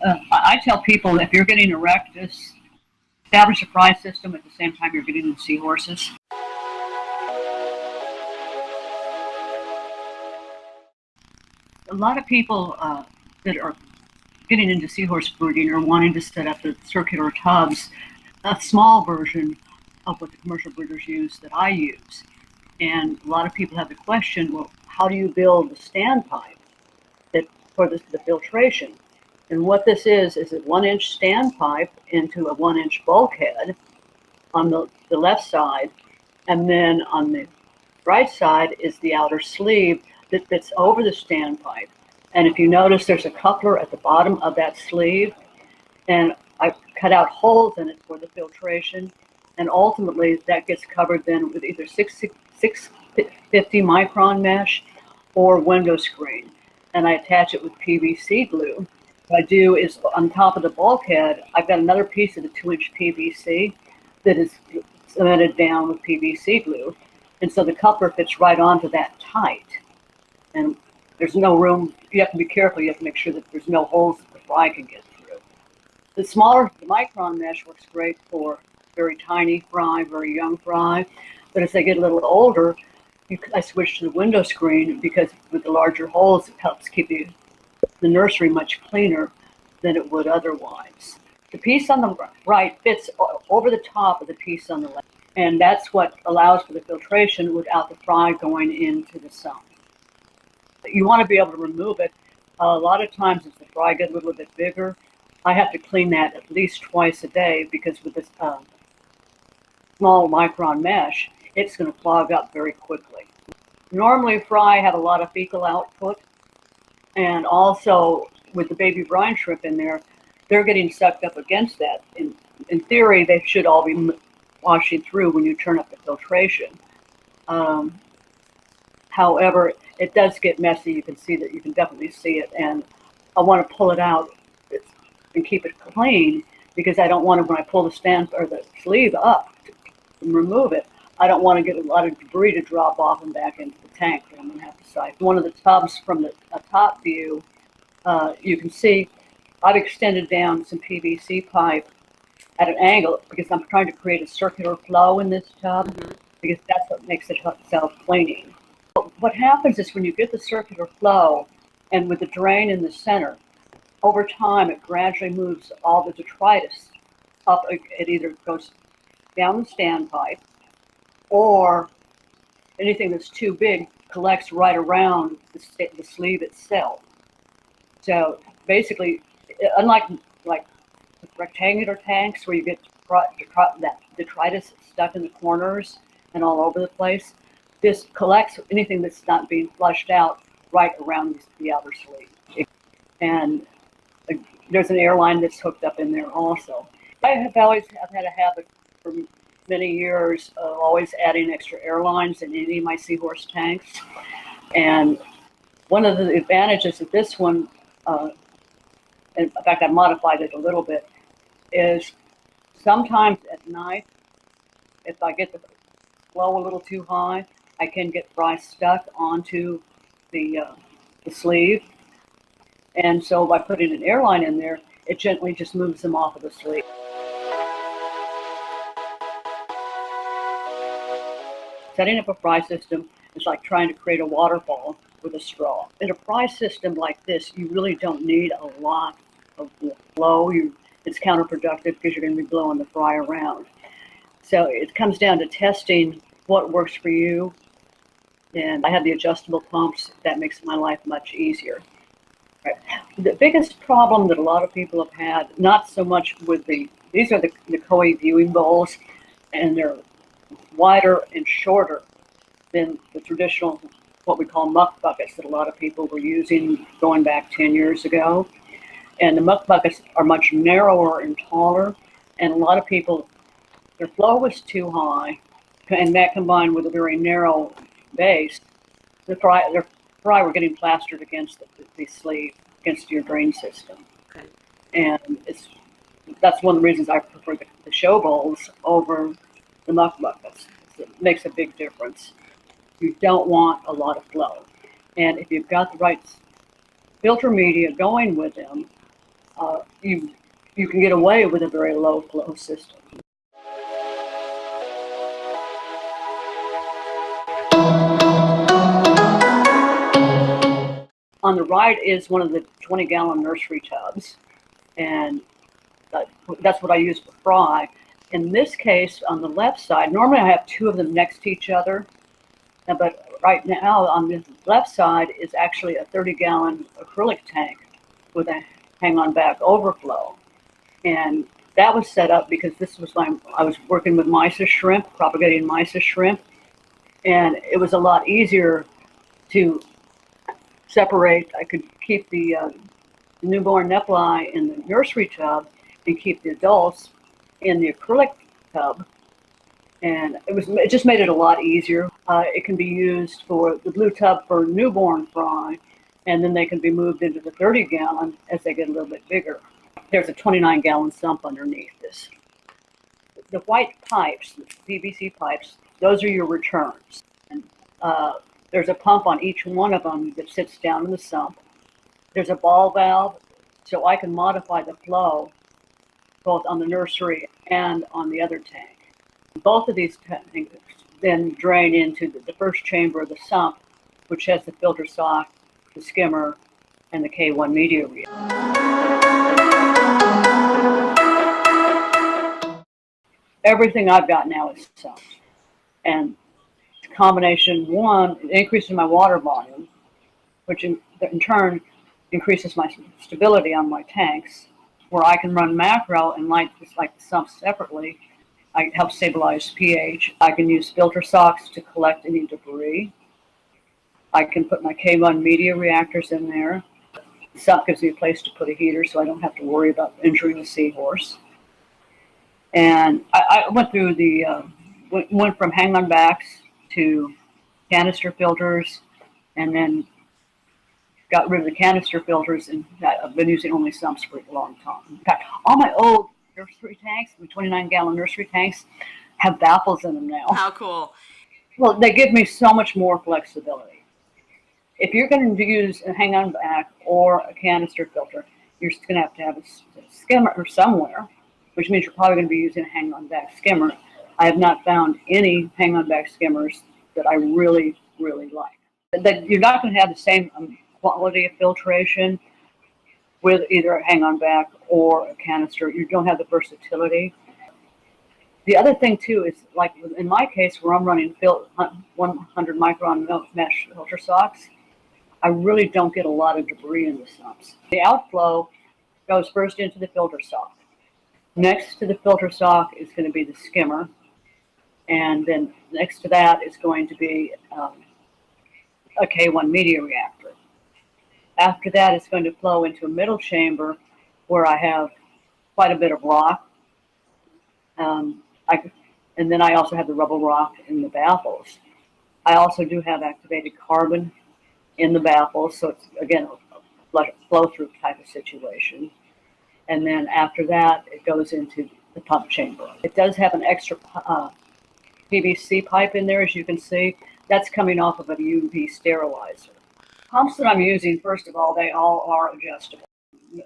I tell people if you're getting erectus, establish a fry system at the same time you're getting the seahorses. A lot of people that are getting into seahorse breeding are wanting to set up the circular tubs, a small version of what the commercial breeders use that I use. And a lot of people have the question, well, how do you build the standpipe for the filtration? And what this is a 1-inch standpipe into a 1-inch bulkhead on the left side. And then on the right side is the outer sleeve that fits over the standpipe. And if you notice, there's a coupler at the bottom of that sleeve. And I cut out holes in it for the filtration. And ultimately, that gets covered then with either 650 micron mesh or window screen. And I attach it with PVC glue. What I do is on top of the bulkhead, I've got another piece of the 2-inch PVC that is cemented down with PVC glue. And so the coupler fits right onto that tight. And there's no room. You have to be careful. You have to make sure that there's no holes that the fry can get through. The smaller, the micron mesh works great for very tiny fry, very young fry. But as they get a little older, I switch to the window screen because with the larger holes, it helps keep the nursery much cleaner than it would otherwise. The piece on the right fits over the top of the piece on the left. And that's what allows for the filtration without the fry going into the sump. You want to be able to remove it. A lot of times as the fry gets a little bit bigger, I have to clean that at least twice a day because with this small micron mesh, it's going to clog up very quickly. Normally fry have a lot of fecal output, and also with the baby brine shrimp in there, they're getting sucked up against that. In theory, they should all be washing through when you turn up the filtration. However, it does get messy. You can see that. You can definitely see it, and I want to pull it out and keep it clean because I don't want to, when I pull the stand or the sleeve up and remove it, I don't want to get a lot of debris to drop off and back into the tank that I'm going to have to siphon. One of the tubs from the top view, you can see I've extended down some PVC pipe at an angle because I'm trying to create a circular flow in this tub because that's what makes it self-cleaning. What happens is when you get the circular flow and with the drain in the center, over time it gradually moves all the detritus up. It either goes down the standpipe or anything that's too big collects right around the sleeve itself. So basically, unlike like rectangular tanks where you get that detritus stuck in the corners and all over the place, this collects anything that's not being flushed out right around the outer sleeve. And there's an airline that's hooked up in there also. I've had a habit for many years of always adding extra airlines in any of my seahorse tanks. And one of the advantages of this one, in fact, I modified it a little bit, is sometimes at night, if I get the flow a little too high, I can get fry stuck onto the sleeve. And so by putting an airline in there, it gently just moves them off of the sleeve. Setting up a fry system is like trying to create a waterfall with a straw. In a fry system like this, you really don't need a lot of flow. It's counterproductive because you're going to be blowing the fry around. So it comes down to testing what works for you. And I have the adjustable pumps. That makes my life much easier. Right. The biggest problem that a lot of people have had, not so much with these are the Koi viewing bowls, and they're wider and shorter than the traditional, what we call muck buckets that a lot of people were using going back 10 years ago. And the muck buckets are much narrower and taller, and a lot of people, their flow was too high, and that combined with a very narrow base, their fry were getting plastered against the sleeve, against your drain system. Okay. And that's one of the reasons I prefer the show bowls over the muck buckets. It makes a big difference. You don't want a lot of flow. And if you've got the right filter media going with them, you can get away with a very low flow system. On the right is one of the 20-gallon nursery tubs, and that's what I use for fry. In this case, on the left side, normally I have two of them next to each other, but right now on the left side is actually a 30-gallon acrylic tank with a hang-on back overflow. And that was set up because this was I was working with mysis shrimp, propagating mysis shrimp, and it was a lot easier to separate. I could keep the newborn nepli in the nursery tub and keep the adults in the acrylic tub, and it just made it a lot easier. It can be used for the blue tub for newborn fry, and then they can be moved into the 30-gallon as they get a little bit bigger. There's a 29-gallon sump underneath this. The white pipes, the PVC pipes, those are your returns. And, there's a pump on each one of them that sits down in the sump. There's a ball valve, so I can modify the flow both on the nursery and on the other tank. Both of these tanks then drain into the first chamber of the sump, which has the filter sock, the skimmer, and the K1 media reactor. Everything I've got now is sumped. And combination one, it increases my water volume, which in turn increases my stability on my tanks, where I can run macro and light the sumps separately. I help stabilize pH. I can use filter socks to collect any debris. I can put my K1 media reactors in there. The sump gives me a place to put a heater so I don't have to worry about injuring the seahorse. And I went through went from hang-on backs to canister filters, and then got rid of the canister filters, and I've been using only sumps for a long time. In fact, all my old nursery tanks, the 29-gallon nursery tanks, have baffles in them now. How cool. Well, they give me so much more flexibility. If you're going to use a hang-on back or a canister filter, you're going to have a skimmer somewhere, which means you're probably going to be using a hang-on back skimmer. I have not found any hang-on back skimmers that I really, really like. That you're not going to have the same quality of filtration with either a hang-on back or a canister. You don't have the versatility. The other thing too is, like in my case, where I'm running 100 micron mesh filter socks, I really don't get a lot of debris in the sumps. The outflow goes first into the filter sock. Next to the filter sock is going to be the skimmer, and then next to that is going to be a K1 media reactor. After that, it's going to flow into a middle chamber where I have quite a bit of rock. And then I also have the rubble rock in the baffles. I also do have activated carbon in the baffles, so it's, again, like a flow-through type of situation. And then after that, it goes into the pump chamber. It does have an extra PVC pipe in there, as you can see. That's coming off of a UV sterilizer. Pumps that I'm using, first of all, they all are adjustable.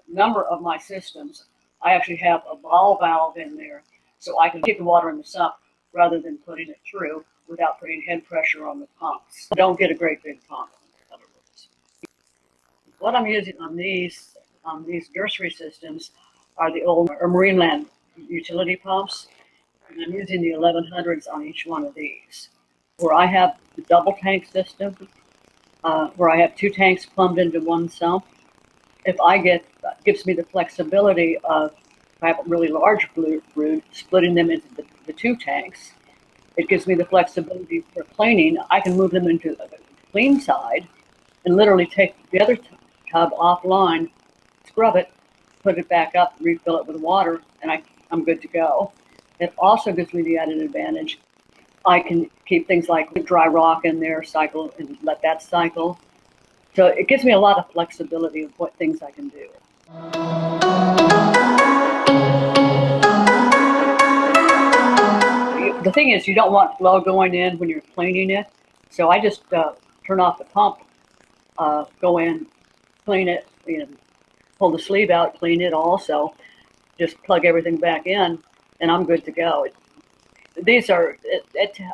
Number of my systems, I actually have a ball valve in there, so I can keep the water in the sump rather than putting it through without putting head pressure on the pumps. I don't get a great big pump, in other words. What I'm using on these nursery systems are the old Marineland utility pumps, and I'm using the 1100s on each one of these. Where I have the double tank system, where I have two tanks plumbed into one sump, gives me the flexibility of, if I have a really large brood, splitting them into the two tanks. It gives me the flexibility for cleaning. I can move them into the clean side and literally take the other tub offline, scrub it, put it back up, refill it with water, and I'm good to go. It also gives me the added advantage. I can keep things like the dry rock in there, cycle, and let that cycle. So it gives me a lot of flexibility of what things I can do. The thing is, you don't want flow going in when you're cleaning it. So I just turn off the pump, go in, clean it, pull the sleeve out, clean it also, just plug everything back in, and I'm good to go.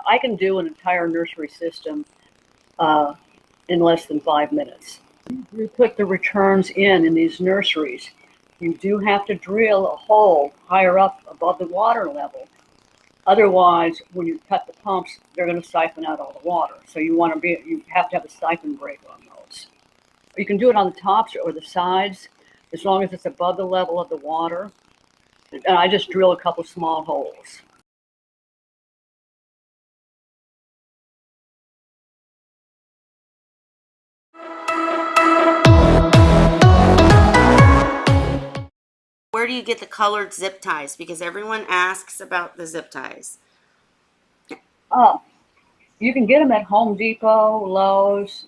I can do an entire nursery system in less than 5 minutes. You put the returns in these nurseries. You do have to drill a hole higher up above the water level. Otherwise, when you cut the pumps, they're going to siphon out all the water. So you have to have a siphon breaker on those. You can do it on the tops or the sides, as long as it's above the level of the water. And I just drill a couple small holes. Where do you get the colored zip ties? Because everyone asks about the zip ties. You can get them at Home Depot, Lowe's,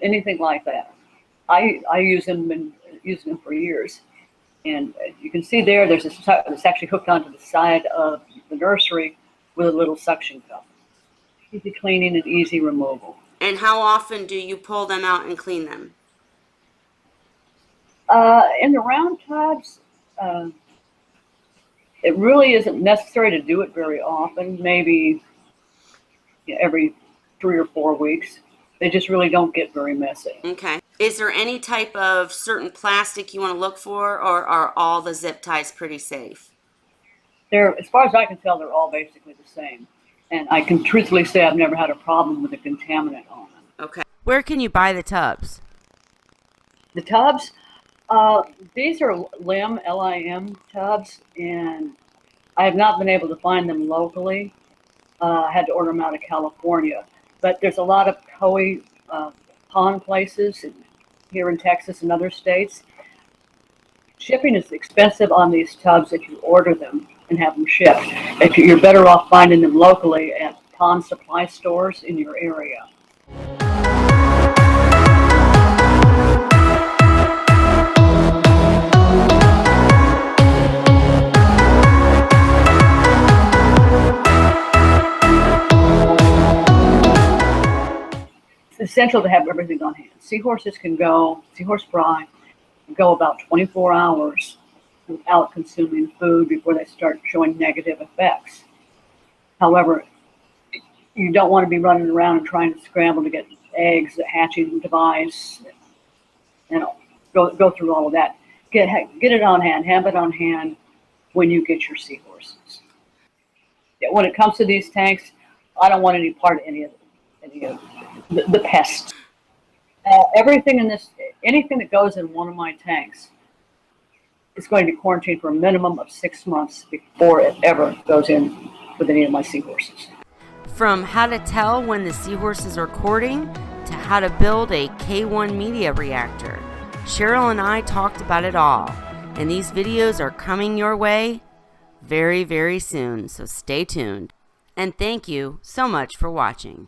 anything like that. I use them and used them for years. And you can see there's it's actually hooked onto the side of the nursery with a little suction cup. Easy cleaning and easy removal. And how often do you pull them out and clean them? In the round tubs, it really isn't necessary to do it very often, maybe every 3 or 4 weeks. They just really don't get very messy. Okay. Is there any type of certain plastic you want to look for, or are all the zip ties pretty safe? As far as I can tell, they're all basically the same. And I can truthfully say I've never had a problem with a contaminant on them. Okay. Where can you buy the tubs? The tubs, these are LIM tubs, and I have not been able to find them locally. I had to order them out of California. But there's a lot of koi pond places here in Texas and other states. Shipping is expensive on these tubs if you order them and have them shipped. You're better off finding them locally at pond supply stores in your area. It's essential to have everything on hand. Seahorse fry can go about 24 hours without consuming food before they start showing negative effects. However, you don't want to be running around and trying to scramble to get eggs, the hatching device, go through all of that. Get it on hand, have it on hand when you get your seahorses. When it comes to these tanks, I don't want any part of any of the pests. Anything that goes in one of my tanks is going to be quarantined for a minimum of 6 months before it ever goes in with any of my seahorses. From how to tell when the seahorses are courting to how to build a K1 media reactor, Cheryl and I talked about it all, and these videos are coming your way very, very soon, so stay tuned. And thank you so much for watching.